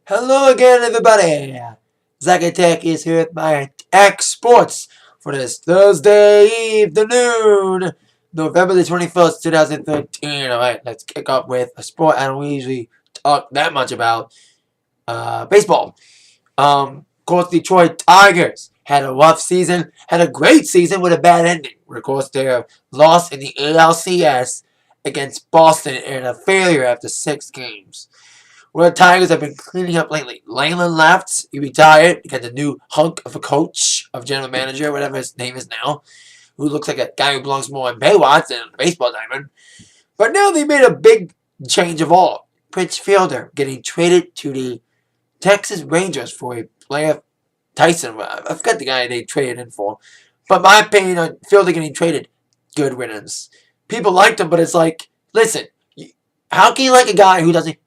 Hello again, everybody. Zach Attack is here with my Atak Sportz for this Thursday afternoon, November the 21st, 2013. Alright, let's kick off with a sport I don't usually talk that much about. Baseball. Of course, Detroit Tigers had a rough season, had a great season with a bad ending. Of course, they lost in the ALCS against Boston in a failure after 6 games. Well, the Tigers have been cleaning up lately. Leyland left. He retired. He got the new hunk of a coach, of general manager, whatever his name is now, who looks like a guy who belongs more in Baywatch than a baseball diamond. But now they made a big change of all. Prince Fielder getting traded to the Texas Rangers for a player, Tyson. I forgot the guy they traded in for. But my opinion on Fielder getting traded, good riddance. People liked him, but it's like, listen, how can you like a guy who doesn't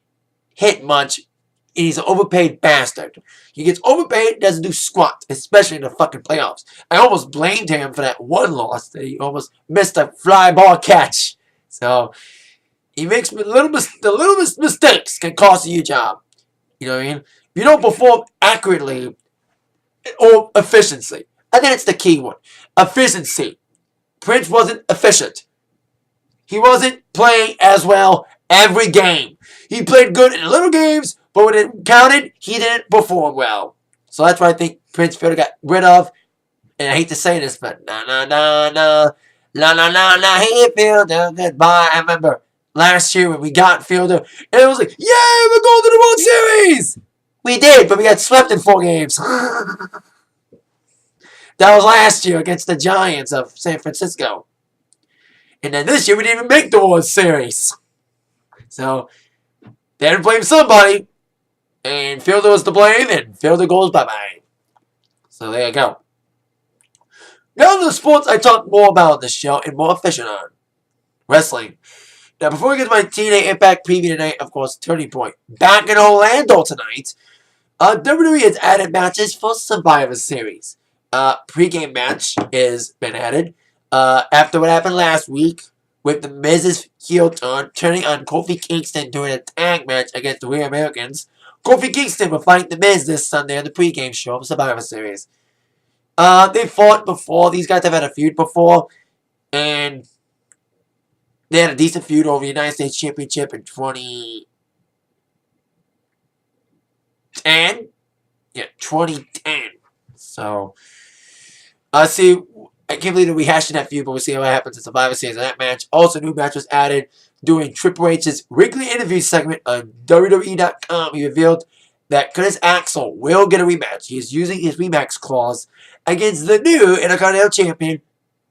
hit much, and he's an overpaid bastard? He gets overpaid, doesn't do squat, especially in the fucking playoffs. I almost blamed him for that one loss that he almost missed a fly ball catch. So he makes the littlest mistakes can cost you your job. You know what I mean? If you don't perform accurately or efficiency, I think it's the key one. Efficiency. Prince wasn't efficient. He wasn't playing as well every game. He played good in the little games, but when it counted, he didn't perform well. So that's why I think Prince Fielder got rid of. And I hate to say this, but hey Fielder, goodbye. I remember last year when we got Fielder, and it was like, yay, we're going to the World Series. We did, but we got swept in 4 games. That was last year against the Giants of San Francisco. And then this year, we didn't even make the World Series. So, they had to blame somebody. And Fielder was to blame, and Fielder goes bye-bye. So, there you go. Now, the sports I talk more about on this show and more efficient on. Wrestling. Now, before we get to my TNA Impact preview tonight, of course, Turning Point. Back in Orlando tonight, WWE has added matches for Survivor Series. Pre-game match has been added. After what happened last week with the Miz's heel turn, turning on Kofi Kingston during a tag match against the Real Americans, Kofi Kingston will fight the Miz this Sunday on the pregame show of Survivor Series. They fought before. These guys have had a feud before, and they had a decent feud over the United States Championship in 2010. Yeah, 2010. So, see. I can't believe they're rehashing that feud, but we'll see what happens in Survivor Series in that match. Also, a new match was added during Triple H's weekly interview segment on WWE.com. He revealed that Curtis Axel will get a rematch. He is using his rematch clause against the new Intercontinental Champion,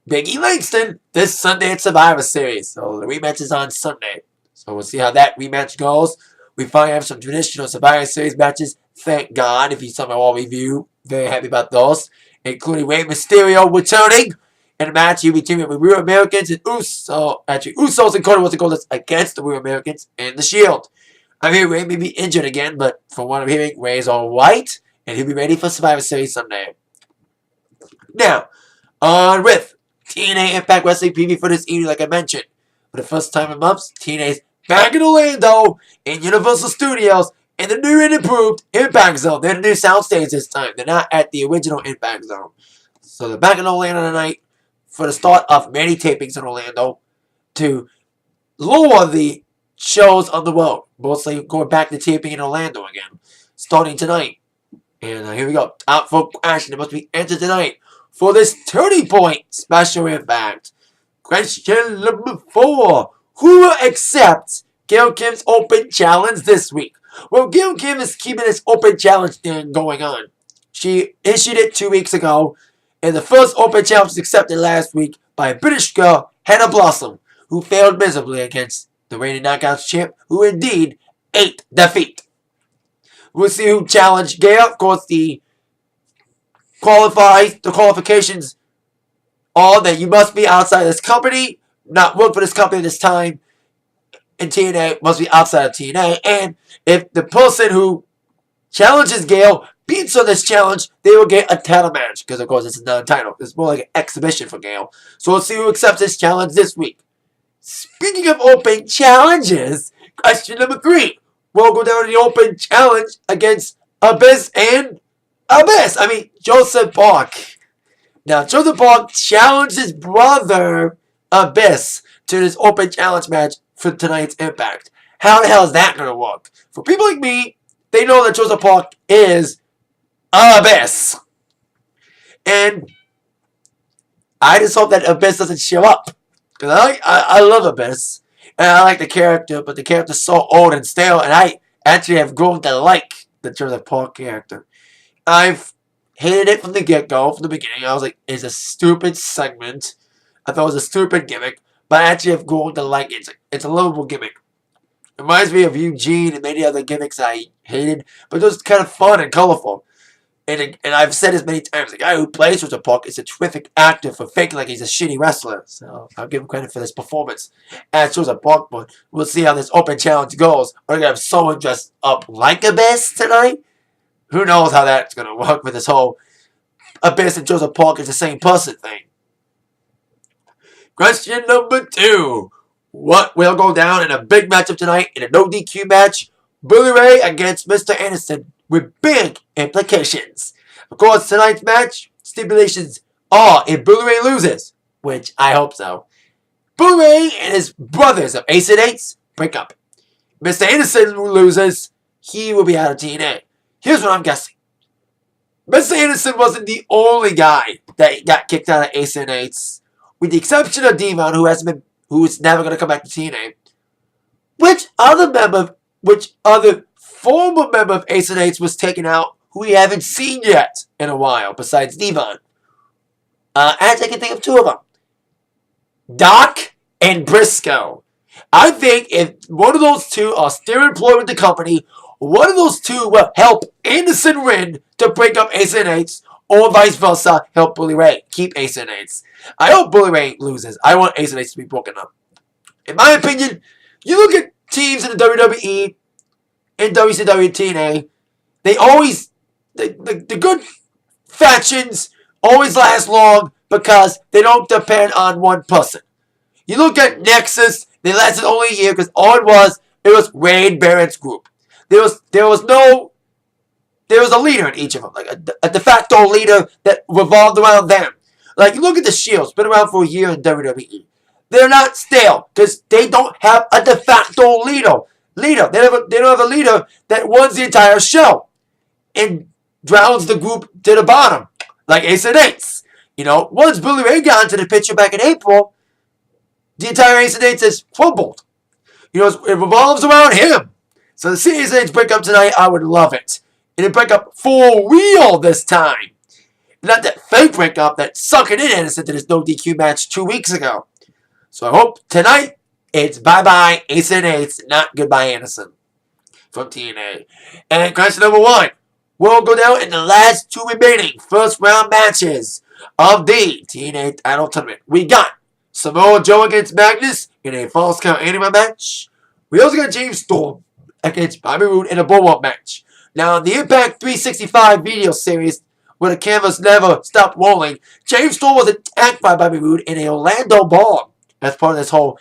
Big E Langston, this Sunday at Survivor Series. So the rematch is on Sunday. So we'll see how that rematch goes. We finally have some traditional Survivor Series matches. Thank God. If you saw my wall review, very happy about those. Including Rey Mysterio returning in a match. He'll be teaming with Real Americans and Usos and Cody Rhodes against the Real Americans and the Shield. I'm hearing Rey may be injured again, but from what I'm hearing, Rey's alright, and he'll be ready for Survivor Series Sunday. Now, on with TNA Impact Wrestling preview for this evening, like I mentioned. For the first time in months, TNA's back in Orlando in Universal Studios in the new and improved Impact Zone. They're the new soundstage this time. They're not at the original Impact Zone. So they're back in Orlando tonight for the start of many tapings in Orlando to lower the shows on the road. Mostly going back to taping in Orlando again. Starting tonight. And here we go. Out for action. It must be entered tonight for this Turning Point Special Impact. Question number 4. Who will accept Gail Kim's open challenge this week? Well, Gail Kim is keeping this open challenge thing going on. She issued it 2 weeks ago, and the first open challenge was accepted last week by a British girl, Hannah Blossom, who failed miserably against the reigning Knockouts champ, who indeed ate defeat. We'll see who challenged Gail. Of course, the qualifications are that you must be outside this company, not work for this company this time, and TNA must be outside of TNA. And if the person who challenges Gail beats on this challenge, they will get a title match. Because, of course, it's a non-title. It's more like an exhibition for Gail. So we'll see who accepts this challenge this week. Speaking of open challenges, question number 3. will go down in the open challenge against Abyss and Abyss. Joseph Park. Now, Joseph Park challenged his brother, Abyss, to this open challenge match for tonight's Impact. How the hell is that going to work? For people like me, they know that Joseph Park is Abyss. And I just hope that Abyss doesn't show up. Because I love Abyss. And I like the character, but the character's so old and stale. And I actually have grown to like the Joseph Park character. I've hated it from the get-go, from the beginning. I was like, it's a stupid segment. I thought it was a stupid gimmick. But I actually have grown to like it. It's a lovable gimmick. It reminds me of Eugene and many other gimmicks I hated. But it was kind of fun and colorful. And I've said this many times, the guy who plays Joseph Park is a terrific actor for faking like he's a shitty wrestler. So I'll give him credit for this performance as Joseph Park. But we'll see how this open challenge goes. Are we going to have someone dressed up like Abyss tonight? Who knows how that's going to work with this whole Abyss and Joseph Park is the same person thing. Question number 2. What will go down in a big matchup tonight in a no DQ match? Bully Ray against Mr. Anderson with big implications. Of course, tonight's match stipulations are if Bully Ray loses, which I hope so. Bully Ray and his brothers of Ace and Eights break up. Mr. Anderson loses, he will be out of TNA. Here's what I'm guessing. Mr. Anderson wasn't the only guy that got kicked out of Ace and Eights, with the exception of Devon, who's never going to come back to TNA. Which other former member of Ace and Eights was taken out who we haven't seen yet in a while, besides Devon? And I can think of 2 of them. Doc and Briscoe. I think if one of those 2 are still employed with the company, one of those 2 will help Anderson win to break up Ace and Eights, or vice versa, help Bully Ray keep Ace and Eights. I hope Bully Ray loses. I want Ace and Eights to be broken up. In my opinion, you look at teams in the WWE, in WCW, TNA, the good factions always last long because they don't depend on one person. You look at Nexus, they lasted only a year because all it was Wade Barrett's group. There was a leader in each of them, like a de facto leader that revolved around them. Like, look at the Shield's been around for a year in WWE. They're not stale because they don't have a de facto leader. They don't have a leader that runs the entire show and drowns the group to the bottom, like Ace and Eights. Once Bully Ray got into the picture back in April, the entire Ace and Eights is crumbled. It revolves around him. So the Ace and Eights break up tonight, I would love it. And it break up for real this time. Not that fake breakup that suckered in Anderson to this no DQ match 2 weeks ago. So I hope tonight it's bye-bye Ace and Eights, not goodbye Anderson from TNA. And question number 1 will go down in the last 2 remaining first round matches of the TNA title tournament. We got Samoa Joe against Magnus in a false count anywhere match. We also got James Storm against Bobby Roode in a blow-up match. Now, in the Impact 365 video series, where the cameras never stopped rolling, James Storm was attacked by Bobby Roode in a Orlando bar as part of this whole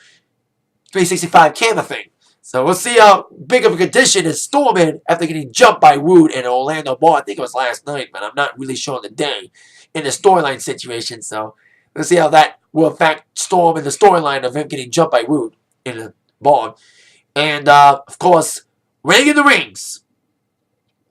365 camera thing. So we'll see how big of a condition is Storm in after getting jumped by Roode in an Orlando bar. I think it was last night, but I'm not really sure on the day in the storyline situation. So we'll see how that will affect Storm in the storyline of him getting jumped by Roode in a bar. And, of course, Ring in the Rings.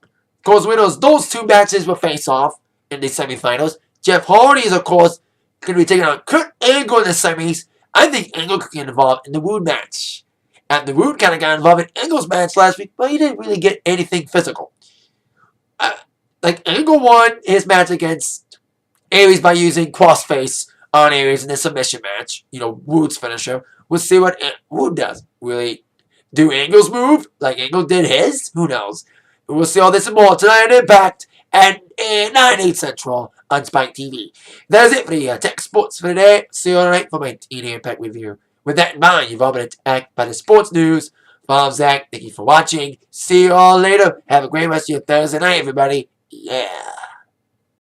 Of course, winners, those 2 matches will face off in the semifinals. Jeff Hardy is, of course, going to be taking on Kurt Angle in the semis. I think Angle could get involved in the Roode match. And the Roode kind of got involved in Angle's match last week, but he didn't really get anything physical. Angle won his match against Aries by using crossface on Aries in the submission match. Roode's finisher. We'll see what Roode does. Really do Angle's move like Angle did his? Who knows? We'll see all this and more tonight on Impact at 9/8 Central on Spike TV. That is it for the Atak Sportz for today. See you tonight for my TNA Impact review. With that in mind, you've all been attacked by the sports news. I'm Zach. Thank you for watching. See you all later. Have a great rest of your Thursday night, everybody. Yeah.